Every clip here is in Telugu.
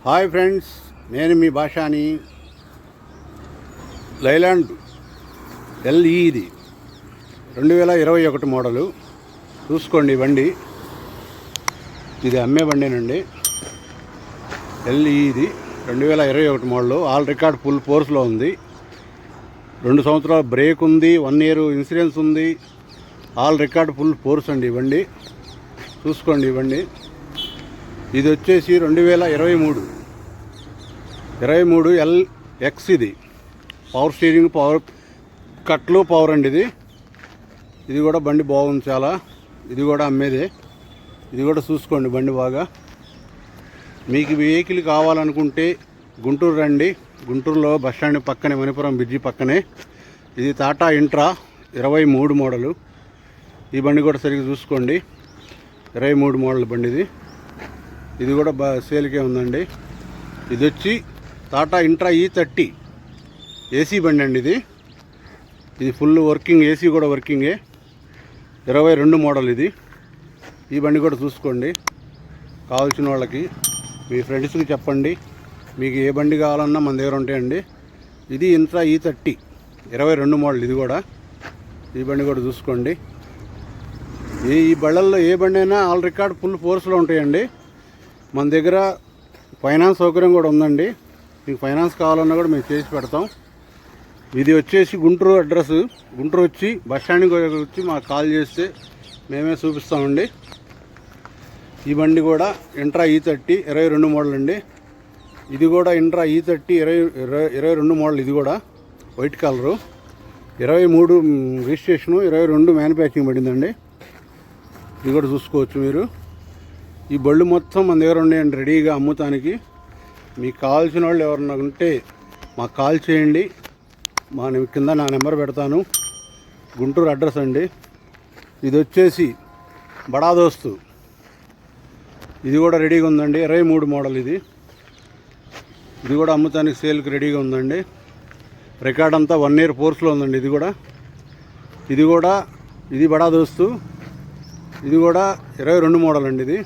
హాయ్ ఫ్రెండ్స్, నేను మీ భాషాని. లైలాండ్ ఎల్ఈ ఇది 2021 మోడలు. చూసుకోండి బండి, ఇది అమ్మే బండేనండి. ఎల్ఈ ఇది 2021 మోడలు. ఆల్ రికార్డ్ ఫుల్ ఫోర్స్లో ఉంది. 2 సంవత్సరాల బ్రేక్ ఉంది, 1 ఇయర్ ఇన్సూరెన్స్ ఉంది. ఆల్ రికార్డ్ ఫుల్ ఫోర్స్ అండి ఈ బండి. చూసుకోండి ఈ బండి. ఇది వచ్చేసి 2023 ఎల్ఎక్స్. ఇది పవర్ స్టీరింగ్, పవర్ కట్లు, పవర్ అండి ఇది కూడా బండి బాగుంది చాలా. ఇది కూడా అమ్మేదే. ఇది కూడా చూసుకోండి బండి బాగా. మీకు వెహికల్ కావాలనుకుంటే గుంటూరు రండి. గుంటూరులో బస్టాండ్ పక్కనే, మణిపురం బ్రిడ్జి పక్కనే. ఇది టాటా ఇంట్రా 23 మోడలు. ఈ బండి కూడా సరిగ్గా చూసుకోండి. 23 మోడల్ బండి ఇది కూడా సేల్కే ఉందండి. ఇది వచ్చి టాటా ఇంట్రా E30 ఏసీ బండి అండి. ఇది ఫుల్ వర్కింగ్, ఏసీ కూడా వర్కింగే. 22 మోడల్ ఇది. ఈ బండి కూడా చూసుకోండి. కావాల్సిన వాళ్ళకి, మీ ఫ్రెండ్స్కి చెప్పండి. మీకు ఏ బండి కావాలన్నా మన దగ్గర ఉంటాయండి. ఇది ఇంట్రా E30 22 మోడల్. ఇది కూడా, ఈ బండి కూడా చూసుకోండి. ఈ బళ్ళల్లో ఏ బండి అయినా ఆల్ రికార్డ్ ఫుల్ ఫోర్స్లో ఉంటాయండి. మన దగ్గర ఫైనాన్స్ సౌకర్యం కూడా ఉందండి. మీకు ఫైనాన్స్ కావాలన్నా కూడా మేము చేసి పెడతాం. ఇది వచ్చేసి గుంటూరు అడ్రస్. గుంటూరు వచ్చి బస్ స్టాండ్కి వచ్చి మాకు కాల్ చేస్తే మేమే చూపిస్తామండి. ఈ బండి కూడా ఇంట్రా E30 22 మోడల్ అండి. ఇది కూడా ఇంట్రా E30 22 మోడల్. ఇది కూడా వైట్ కలరు. 23 రిజిస్ట్రేషను, 22 మ్యానుఫ్యాక్చరింగ్ పడిందండి. ఇది కూడా చూసుకోవచ్చు మీరు. ఈ బళ్ళు మొత్తం మన దగ్గర ఉన్నాయండి రెడీగా అమ్ముతానికి. మీకు కావాల్సిన వాళ్ళు ఎవరన్నా ఉంటే మాకు కాల్ చేయండి. కింద నా నెంబర్ పెడతాను. గుంటూరు అడ్రస్ అండి. ఇది వచ్చేసి బడా దోస్తు. ఇది కూడా రెడీగా ఉందండి. 23 మోడల్ ఇది కూడా అమ్ముతానికి సేల్కి రెడీగా ఉందండి. రికార్డ్ అంతా 1 ఇయర్ ఫోర్స్లో ఉందండి. ఇది కూడా ఇది బడా దోస్తు. ఇది కూడా 22 మోడల్ అండి.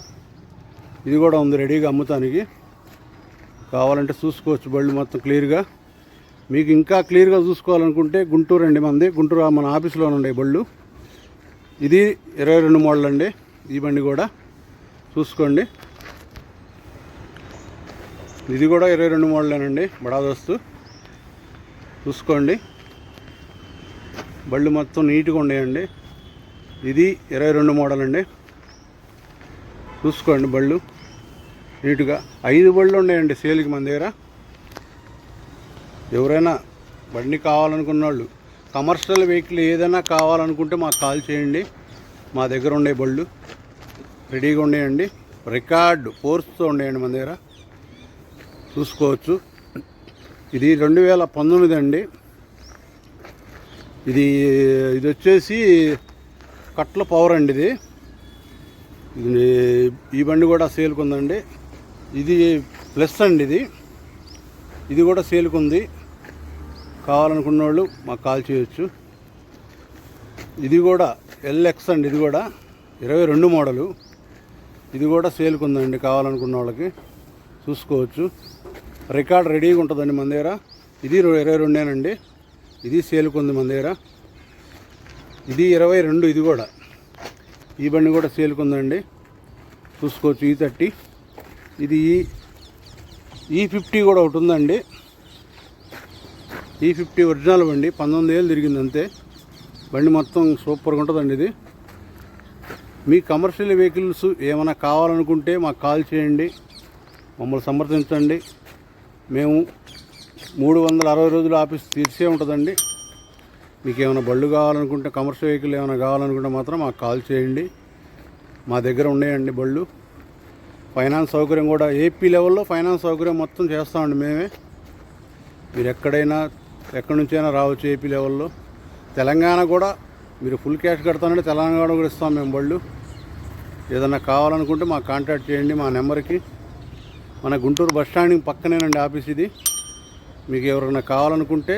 ఇది కూడా ఉంది రెడీగా అమ్ముతానికి. కావాలంటే చూసుకోవచ్చు బళ్ళు మొత్తం క్లియర్గా. మీకు ఇంకా క్లియర్గా చూసుకోవాలనుకుంటే గుంటూరు అండి మనది. గుంటూరు మన ఆఫీస్లో ఉండే బళ్ళు. ఇది 22 మోడల్ అండి. ఈ బండి కూడా చూసుకోండి. ఇది కూడా 22 మోడలేనండి, బడా దోస్తు. చూసుకోండి బళ్ళు మొత్తం నీట్గా ఉండేయండి. ఇది 22 మోడల్ అండి. చూసుకోండి బళ్ళు నీట్గా. 5 బళ్ళు ఉన్నాయండి సేల్కి మన దగ్గర. ఎవరైనా బండి కావాలనుకున్న వాళ్ళు, కమర్షియల్ వెహికల్ ఏదైనా కావాలనుకుంటే మాకు కాల్ చేయండి. మా దగ్గర ఉండే బళ్ళు రెడీగా ఉండేయండి. రికార్డ్ ఫోర్స్తో ఉండేయండి మన దగ్గర. చూసుకోవచ్చు. ఇది 2019 అండి. ఇది వచ్చేసి కట్ల పవర్ అండి. ఈ బండి కూడా సేల్కి ఉందండి. ఇది ప్లస్ అండి. ఇది కూడా సేల్కి ఉంది. కావాలనుకున్న వాళ్ళు మాకు కాల్ చేయొచ్చు. ఇది కూడా ఎల్ఎక్స్ అండి. ఇది కూడా 22 మోడలు. ఇది కూడా సేల్కి ఉందండి. కావాలనుకున్న వాళ్ళకి చూసుకోవచ్చు. రికార్డ్ రెడీగా ఉంటుందండి మన దగ్గర. ఇది 22 ఇది సేల్కి ఉంది మన దగ్గర. ఇది 22. ఇది కూడా, ఈ బండి కూడా సేల్కి ఉందండి. చూసుకోవచ్చు. E30. ఇది E50 కూడా ఒకటి ఉందండి. E50 ఒరిజినల్ బండి. 19 ఏళ్ళు తిరిగింది అంతే. బండి మొత్తం సూపర్గా ఉంటుందండి. ఇది మీ కమర్షియల్ వెహికల్స్ ఏమైనా కావాలనుకుంటే మాకు కాల్ చేయండి. మమ్మల్ని సంప్రదించండి. మేము 360 రోజులు ఆఫీస్ తీర్చే ఉంటుందండి. మీకు ఏమైనా బళ్ళు కావాలనుకుంటే, కమర్షియల్ వెహికల్ ఏమైనా కావాలనుకుంటే మాత్రం మాకు కాల్ చేయండి. మా దగ్గర ఉన్నాయండి బళ్ళు. ఫైనాన్స్ సౌకర్యం కూడా ఏపీ లెవెల్లో ఫైనాన్స్ సౌకర్యం మొత్తం చేస్తామండి మేమే. మీరు ఎక్కడి నుంచైనా రావచ్చు ఏపీ లెవెల్లో. తెలంగాణ కూడా మీరు ఫుల్ క్యాష్ కడతానంటే తెలంగాణ కూడా ఇస్తాం మేము బళ్ళు. ఏదన్నా కావాలనుకుంటే మాకు కాంటాక్ట్ చేయండి మా నెంబర్కి. మన గుంటూరు బస్ స్టాండింగ్ పక్కనేనండి ఆఫీస్ ఇది. మీకు ఎవరైనా కావాలనుకుంటే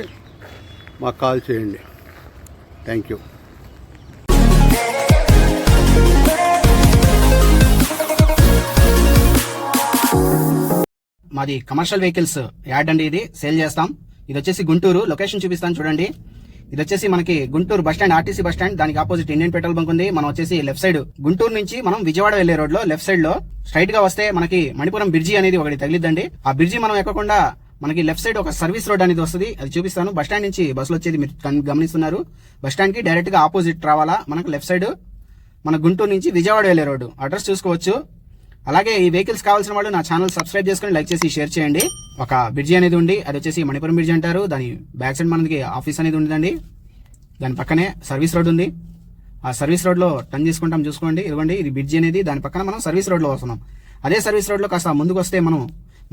మాకు కాల్ చేయండి. Thank you. మాది కమర్షియల్ వెహికల్స్ యాడ్ అండి, ఇది సేల్ చేస్తాం. ఇది వచ్చేసి గుంటూరు, లొకేషన్ చూపిస్తాను చూడండి. ఇది వచ్చేసి మనకి Guntur bus stand, RTC bus stand, దానికి ఆపోజిట్ ఇండియన్ పెట్రోల్ బంక్ ఉంది. మనం వచ్చేసి లెఫ్ట్ సైడ్ గుంటూరు నుంచి మనం విజయవాడ వెళ్లే రోడ్ లో లెఫ్ట్ సైడ్ లో స్ట్రైట్ గా వస్తే మనకి మణిపురం బ్రిడ్జి అనేది ఒకటి తగిలిద్దండి. ఆ బ్రిడ్జి మనం ఎక్కకుండా మనకి లెఫ్ట్ సైడ్ ఒక సర్వీస్ రోడ్ అనేది వస్తుంది, అది చూపిస్తాను. బస్ స్టాండ్ నుంచి బస్సులు వచ్చేది మీరు గమనిస్తున్నారు. బస్ స్టాండ్ కి డైరెక్ట్ గా ఆపోజిట్ రావాలా. మనకు లెఫ్ట్ సైడ్ మన గుంటూరు నుంచి విజయవాడ వెళ్లే రోడ్డు, అడ్రస్ చూసుకోవచ్చు. అలాగే ఈ వెహికల్స్ కావాల్సిన వాళ్ళు నా ఛానల్ సబ్స్క్రైబ్ చేసుకుని లైక్ చేసి షేర్ చేయండి. ఒక బ్రిడ్జి అనేది ఉంది, అది వచ్చేసి మణిపురం బ్రిడ్జి అంటారు. దాని బ్యాక్ సైడ్ మనకి ఆఫీస్ అనేది ఉందండి. దాని పక్కనే సర్వీస్ రోడ్ ఉంది. ఆ సర్వీస్ రోడ్ లో టర్న్ చేసుకుంటాం, చూసుకోండి. ఇదిగోండి ఇది బ్రిడ్జి అనేది, దాని పక్కన మనం సర్వీస్ రోడ్ లో వస్తున్నాం. అదే సర్వీస్ రోడ్ లో కాస్త ముందుకు వస్తే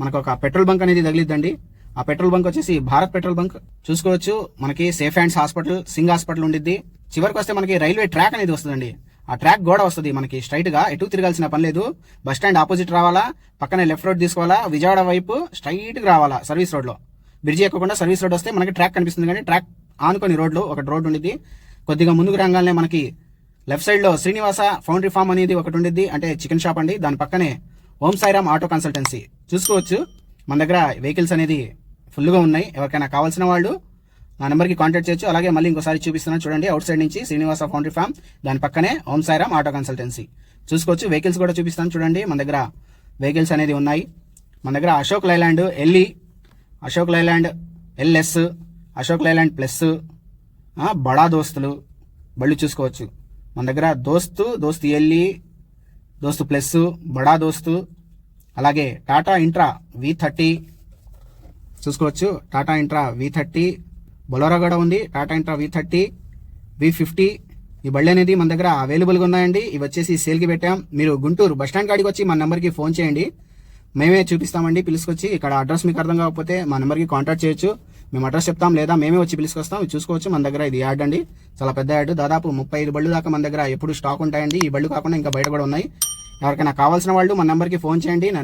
మనకు ఒక పెట్రోల్ బంక్ అనేది తగిలిద్దండి. ఆ పెట్రోల్ బంక్ వచ్చేసి భారత్ పెట్రోల్ బంక్ చూసుకోవచ్చు. మనకి safe hands hospital, Singh hospital ఉండిద్ది. చివరికి వస్తే మనకి రైల్వే ట్రాక్ అనేది వస్తుందండి. ఆ ట్రాక్ గోడ వస్తుంది మనకి స్ట్రైట్ గా, ఎటు తిరగాల్సిన పని లేదు. బస్ స్టాండ్ ఆపోజిట్ రావాలా, పక్కనే లెఫ్ట్ రోడ్ తీసుకోవాలా, విజయవాడ వైపు స్ట్రైట్ గా రావాలా. సర్వీస్ రోడ్ లో బ్రిడ్జి ఎక్కకుండా సర్వీస్ రోడ్ వస్తే మనకి ట్రాక్ కనిపిస్తుంది. కానీ ట్రాక్ ఆనుకొని రోడ్లు ఒక రోడ్ ఉండిద్ది. కొద్దిగా ముందుకు రాగానే మనకి లెఫ్ట్ సైడ్ లో శ్రీనివాస ఫౌండరీ ఫార్మ్ అనేది ఒకటి ఉండిద్ది, అంటే చికెన్ షాప్ అండి. దాని పక్కనే ఓం సాయిరామ్ ఆటో కన్సల్టెన్సీ చూసుకోవచ్చు. మన దగ్గర వెహికల్స్ అనేది ఫుల్ గా ఉన్నాయి. ఎవరికైనా కావాల్సిన వాళ్ళు నా నెంబర్కి కాంటాక్ట్ చేయొచ్చు. అలాగే మళ్ళీ ఇంకోసారి చూపిస్తున్నాను చూడండి. అవుట్ సైడ్ నుంచి శ్రీనివాస ఫౌండరీ ఫార్మ్, దాని పక్కనే ఓం సాయిరామ్ ఆటో కన్సల్టెన్సీ చూసుకోవచ్చు. వెహికల్స్ కూడా చూపిస్తాను చూడండి. మన దగ్గర వెహికల్స్ అనేది ఉన్నాయి. మన దగ్గర Ashok Leyland LE, Ashok Leyland LS, Ashok Leyland plus, బడా దోస్తులు బళ్ళు చూసుకోవచ్చు. మన దగ్గర దోస్తు ఎల్ఈ, దోస్తు ప్లస్, బడా దోస్తు, అలాగే టాటా ఇంట్రా V30 చూసుకోవచ్చు. టాటా ఇంట్రా V30, బొలోరా కూడా ఉంది. టాటా ఇంట్రా V30, V50 ఈ బళ్ళు అనేది మన దగ్గర అవైలబుల్గా ఉన్నాయండి. ఇవి వచ్చేసి సేల్కి పెట్టాం. మీరు గుంటూరు బస్ స్టాండ్ కాడికి వచ్చి మన నెంబర్కి ఫోన్ చేయండి, మేమే చూపిస్తామండి. పిలుచుకొచ్చి ఇక్కడ అడ్రస్ మీకు అర్థం కాకపోతే మా నెంబర్కి కాంటాక్ట్ చేయొచ్చు. మేము అడ్రస్ చెప్తాం, లేదా మేమే వచ్చి పిలుచుకొస్తాం. చూసుకోవచ్చు. మన దగ్గర ఇది యాడ్ అండి, చాలా పెద్ద యాడ్. దాదాపు 35 బళ్ళు దాకా మన దగ్గర ఎప్పుడు స్టాక్ ఉంటాయండి. ఈ బళ్ళు కాకుండా ఇంకా బయట కూడా ఉన్నాయి. ఎవరికైనా కావాల్సిన వాళ్ళు మన నెంబర్కి ఫోన్ చేయండి. నా